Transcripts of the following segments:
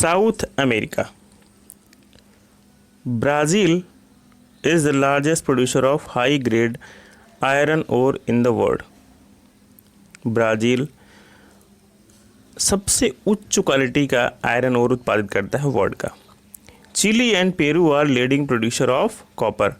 South America. Brazil is the largest producer of high grade iron ore in the world। Brazil सबसे उच्च quality का iron ore उत्पादित करता है world का। Chile and Peru are leading producer of copper.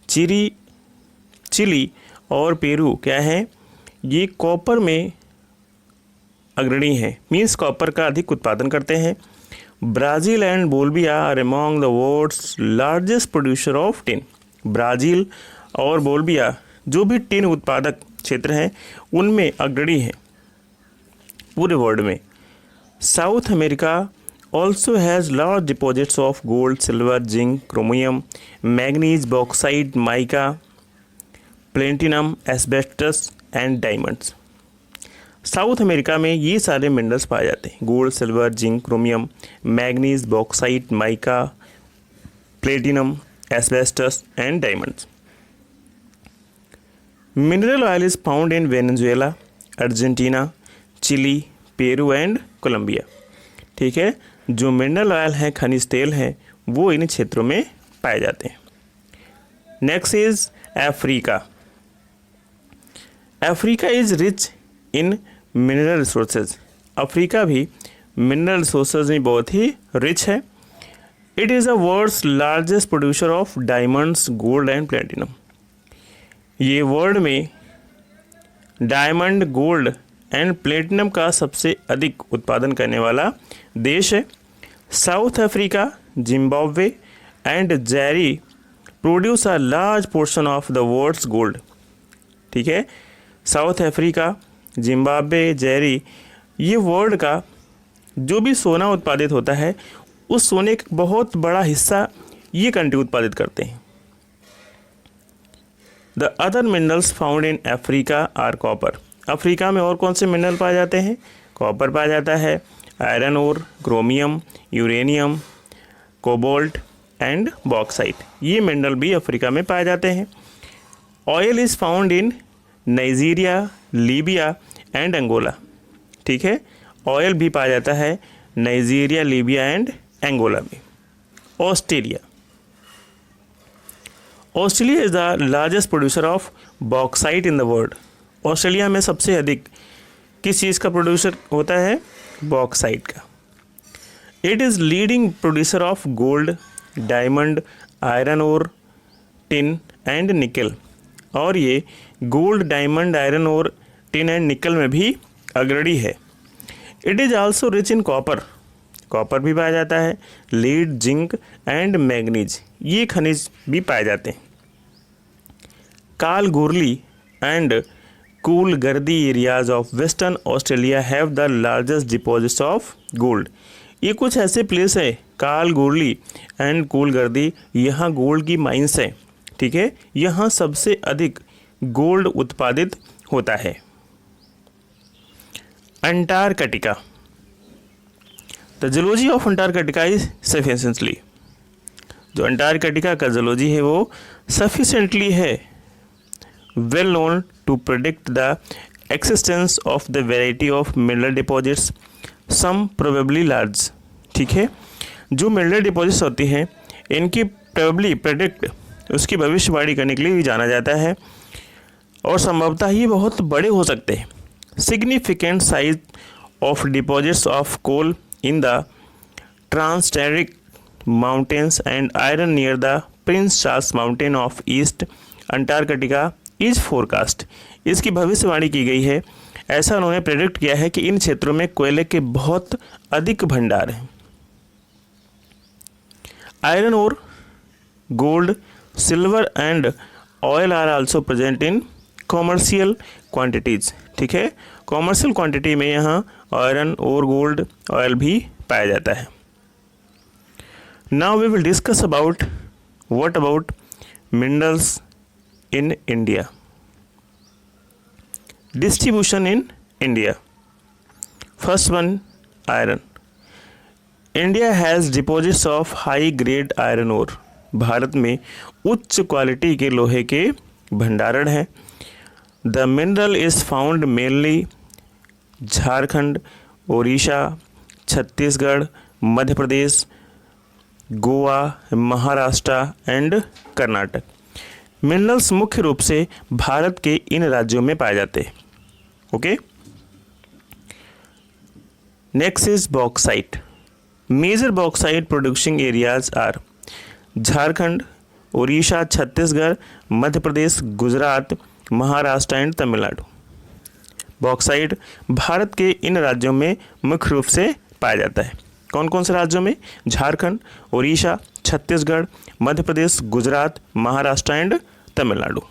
Chile और Peru क्या है, ये कॉपर में अग्रणी है, मीन्स कॉपर का अधिक उत्पादन करते हैं। Brazil and Bolivia are among the world's largest producer of tin. Brazil और बोल्विया जो भी टिन उत्पादक क्षेत्र हैं उनमें अग्रणी है पूरे वर्ल्ड में। South America also has large deposits of gold, silver, zinc, chromium, manganese, bauxite, mica, platinum, asbestos and diamonds. South America में ये सारे मिनरल्स पाए जाते हैं, gold, silver, zinc, chromium, manganese, bauxite, mica, platinum, asbestos and diamonds. Mineral oil is found in Venezuela, Argentina, Chile, Peru and Colombia. ठीक है, जो mineral oil है, खनिज तेल है, वो इन क्षेत्रों में पाए जाते हैं। Next is Africa. Africa is rich in mineral resources. Africa भी मिनरल रिसोर्सेज में बहुत ही रिच है। It is the world's largest producer of diamonds, gold and platinum. ये वर्ल्ड में डायमंड, गोल्ड एंड प्लेटिनम का सबसे अधिक उत्पादन करने वाला देश है। South Africa, Zimbabwe and Zaire produce a large portion of the world's gold. ठीक है, साउथ अफ्रीका, जिम्बाब्वे, ज़ैरी, ये वर्ल्ड का जो भी सोना उत्पादित होता है उस सोने का बहुत बड़ा हिस्सा ये कंट्री उत्पादित करते हैं। The other minerals found in Africa are copper. Africa में और कौन से मिनरल पाए जाते हैं? कॉपर पाया जाता है, iron ore, chromium, uranium, cobalt and bauxite, ये मिनरल भी अफ्रीका में पाए जाते हैं। Oil is found in Nigeria, Libya and Angola. ठीक है, ऑयल भी पाया जाता है नाइजीरिया, लीबिया एंड अंगोला में। Australia is the largest producer of bauxite in the world. Australia में सबसे अधिक किस चीज़ का प्रोड्यूसर होता है? बॉक्साइट का। It is leading producer of gold, diamond, iron ore, tin and nickel. और ये gold, diamond, iron ore, tin and nickel में भी अग्रणी है। It is also rich in copper. Copper भी पाया जाता है, लीड, जिंक एंड मैग्नीज, ये खनिज भी पाए जाते हैं। Kalgoorlie and Coolgardie areas of Western Australia have the largest deposits of gold. ये कुछ ऐसे प्लेस है, कालगोरली एंड कूलगर्दी, यहाँ गोल्ड की माइंस है। ठीक है, यहाँ सबसे अधिक गोल्ड उत्पादित होता है। Antarctica. The zoology of Antarctica is sufficiently. जो अंटार्कटिका का जूलॉजी है वो सफिशिएंटली है well known to predict the existence of the variety of mineral deposits, some probably large. ठीक है, जो मिनरल डिपॉजिट्स होती हैं इनकी प्रोबेबली प्रेडिक्ट, उसकी भविष्यवाणी करने के लिए भी जाना जाता है और संभवतः ये बहुत बड़े हो सकते हैं। Significant size of deposits of coal in the Transtaric Mountains and iron near the Prince Charles Mountain of East Antarctica is forecast। इसकी भविष्यवाणी की गई है, ऐसा उन्होंने प्रेडिक्ट किया है कि इन क्षेत्रों में कोयले के बहुत अधिक भंडार हैं। Iron ore, gold, silver and oil are also present in commercial quantities. ठीक है, कॉमर्शियल क्वांटिटी में यहाँ आयरन और गोल्ड, ऑयल भी पाया जाता है। Now we will discuss about what about minerals in India. Distribution in India. First one, iron. India has deposits of high grade iron ore. Bharat में उच्च क्वालिटी के लोहे के भंडारण हैं। The mineral is found mainly Jharkhand, Odisha, Chhattisgarh, Madhya Pradesh, Goa, Maharashtra and Karnataka. Minerals मुख्य रूप से भारत के इन राज्यों में पाए जाते हैं। Okay, next is bauxite. Major bauxite producing areas are Jharkhand, Orissa, Chhattisgarh, Madhya Pradesh, Gujarat, Maharashtra and Tamil Nadu. Bauxite Bharat के इन राज्यों में मुख्य रूप से पाया जाता है। कौन कौन से राज्यों में? Jharkhand, Orissa, Chhattisgarh, Madhya Pradesh, Gujarat, Maharashtra and Tamil Nadu.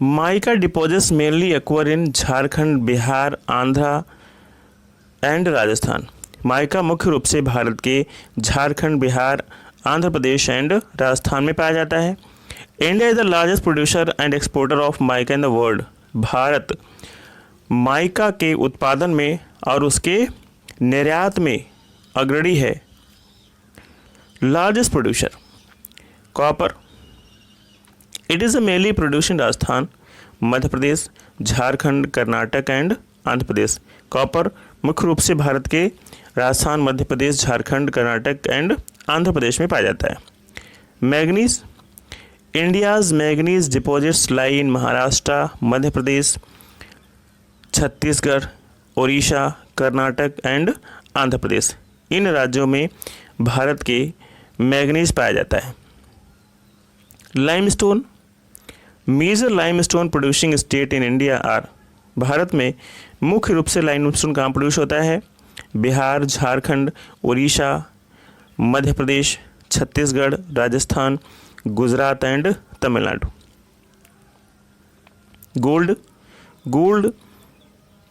Mica deposits mainly occur in Jharkhand, Bihar, Andhra and Rajasthan. Mica मुख्य रूप से भारत के झारखंड, बिहार, आंध्र प्रदेश एंड राजस्थान में पाया जाता है। India is the largest producer and exporter of mica in the world. Bharat mica के उत्पादन में और उसके निर्यात में अग्रणी है। Largest producer copper, it is mainly produce in Rajasthan, Madhya Pradesh, Jharkhand, Karnataka and Andhra Pradesh. Copper मुख्य रूप से भारत के राजस्थान, मध्य प्रदेश, झारखंड, कर्नाटक एंड आंध्र प्रदेश में पाया जाता है। Manganese, India's manganese deposits lie in Maharashtra, Madhya Pradesh, Chhattisgarh, Orissa, Karnataka and Andhra Pradesh. इन राज्यों में भारत के मैग्नीज पाया जाता है। Limestone, major limestone producing state in India are. Bharat में मुख्य रूप से लाइमस्टोन कहाँ प्रोड्यूस होता है? बिहार, झारखंड, उड़ीसा, मध्य प्रदेश, छत्तीसगढ़, राजस्थान, गुजरात एंड तमिलनाडु। गोल्ड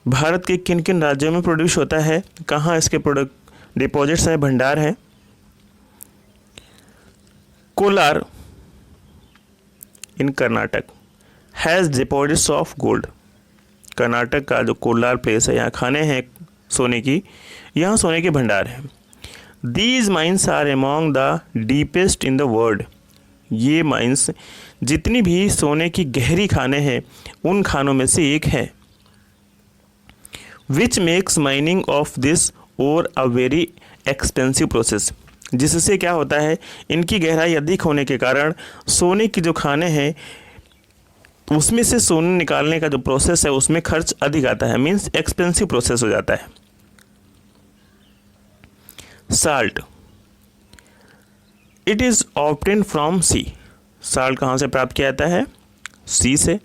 भारत के किन किन राज्यों में प्रोड्यूस होता है? कहाँ इसके प्रोडक्ट डिपॉजिट्स हैं, भंडार हैं? Kolar in Karnataka has deposits of gold. Karnataka का जो कोलार प्लेस है, यहाँ खाने हैं सोने की, यहाँ सोने के भंडार हैं। These mines are among the deepest in the world. ये माइंस जितनी भी सोने की गहरी खाने हैं उन खानों में से एक है। Which makes mining of this और अ वेरी एक्सपेंसिव प्रोसेस। जिससे क्या होता है, इनकी गहराई अधिक होने के कारण सोने की जो खाने हैं उसमें से सोने निकालने का जो प्रोसेस है उसमें खर्च अधिक आता है, मीन्स एक्सपेंसिव प्रोसेस हो जाता है। Salt, it is obtain from sea. Salt कहाँ से प्राप्त किया जाता है? सी से।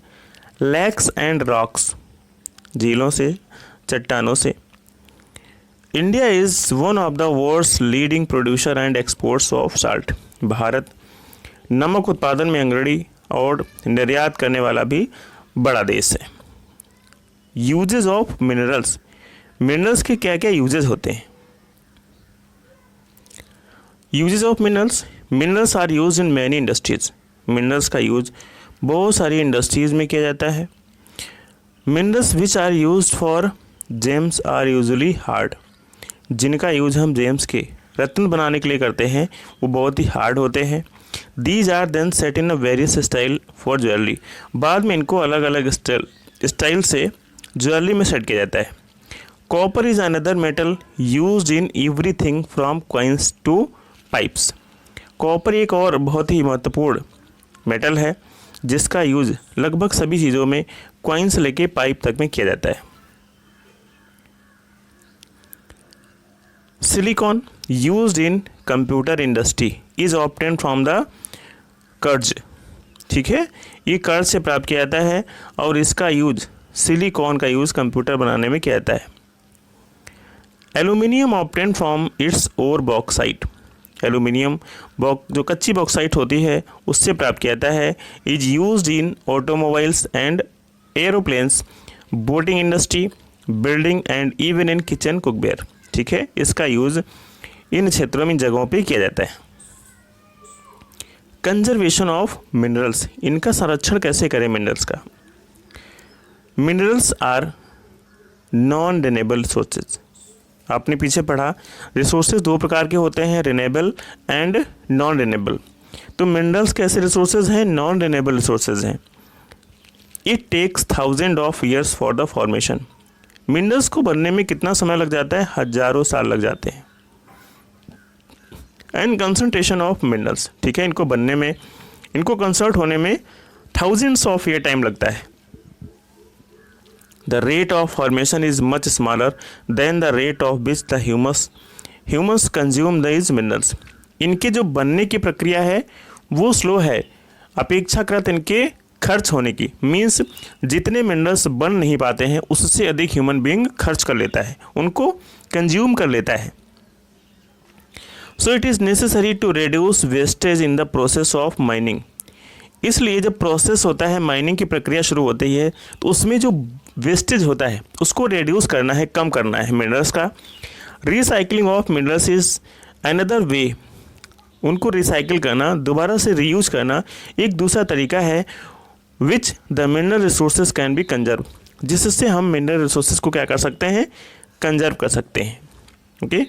लेक्स एंड रॉक्स, झीलों से, चट्टानों से। India is one of the world's leading producer and exports of salt. Bharat नमक उत्पादन में अग्रणी और निर्यात करने वाला भी बड़ा देश है। यूजेस ऑफ मिनरल्स, मिनरल्स के क्या क्या यूजेस होते हैं? Uses of minerals, minerals are use in many industries. Minerals का यूज बहुत सारी इंडस्ट्रीज में किया जाता है। Minerals which are use for gems are usually hard. जिनका यूज हम जेम्स के रत्न बनाने के लिए करते हैं वो बहुत ही हार्ड होते हैं। These are then set in a various style for jewellery. बाद में इनको अलग अलग स्टाइल से ज्वेलरी में सेट किया जाता है। Copper is another metal used in everything from coins to pipes. Copper एक और बहुत ही महत्वपूर्ण मेटल है जिसका यूज लगभग सभी चीज़ों में कॉइन से लेके पाइप तक में किया जाता है। Silicon used in computer industry is obtain from the कर्ज। ठीक है, ये कर्ज से प्राप्त किया जाता है और इसका यूज, सिलिकॉन का यूज कंप्यूटर बनाने में किया जाता है। Aluminium obtain from its ore bauxite. Aluminium जो कच्ची बॉक्साइट होती है उससे प्राप्त किया जाता है। Is used in automobiles and aeroplanes, boating industry, building and even in kitchen cookware. ठीक है, इसका यूज़ इन क्षेत्रों में जगहों पे किया जाता है। कंजर्वेशन ऑफ मिनरल्स, इनका संरक्षण कैसे करें मिनरल्स का? Minerals are non renewable resources. आपने पीछे पढ़ा रिसोर्सेज दो प्रकार के होते हैं, रिन्यूएबल एंड नॉन रिन्यूएबल। तो मिनरल्स कैसे रिसोर्सेज हैं? नॉन रिन्यूएबल रिसोर्सेज हैं। It takes 1000 of years for the formation. Minerals को बनने में कितना समय लग जाता है? हजारों साल लग जाते हैं। एंड कंसंट्रेशन ऑफ मिनरल्स, ठीक है, इनको बनने में, इनको कंसर्ट होने में थाउजेंड्स ऑफ ईयर टाइम लगता है। The rate of formation is much smaller than the rate of which the humans consume these minerals. इनके जो बनने की प्रक्रिया है वो स्लो है अपेक्षाकृत इनके खर्च होने की। मीन्स जितने मिनरल्स बन नहीं पाते हैं उससे अधिक ह्यूमन बीइंग खर्च कर लेता है, उनको कंज्यूम कर लेता है। So it is necessary to reduce wastage in the process of mining. इसलिए जब प्रोसेस होता है, माइनिंग की प्रक्रिया शुरू होती है, तो उसमें जो वेस्टेज होता है उसको रिड्यूस करना है, कम करना है मिनरल्स का। Recycling of minerals is another way. उनको रिसाइकिल करना, दोबारा से रीयूज करना एक दूसरा तरीका है। Which the mineral resources can be conserve, जिससे हम मिनरल रिसोर्सेज को क्या कर सकते हैं? कंजर्व कर सकते हैं। ओके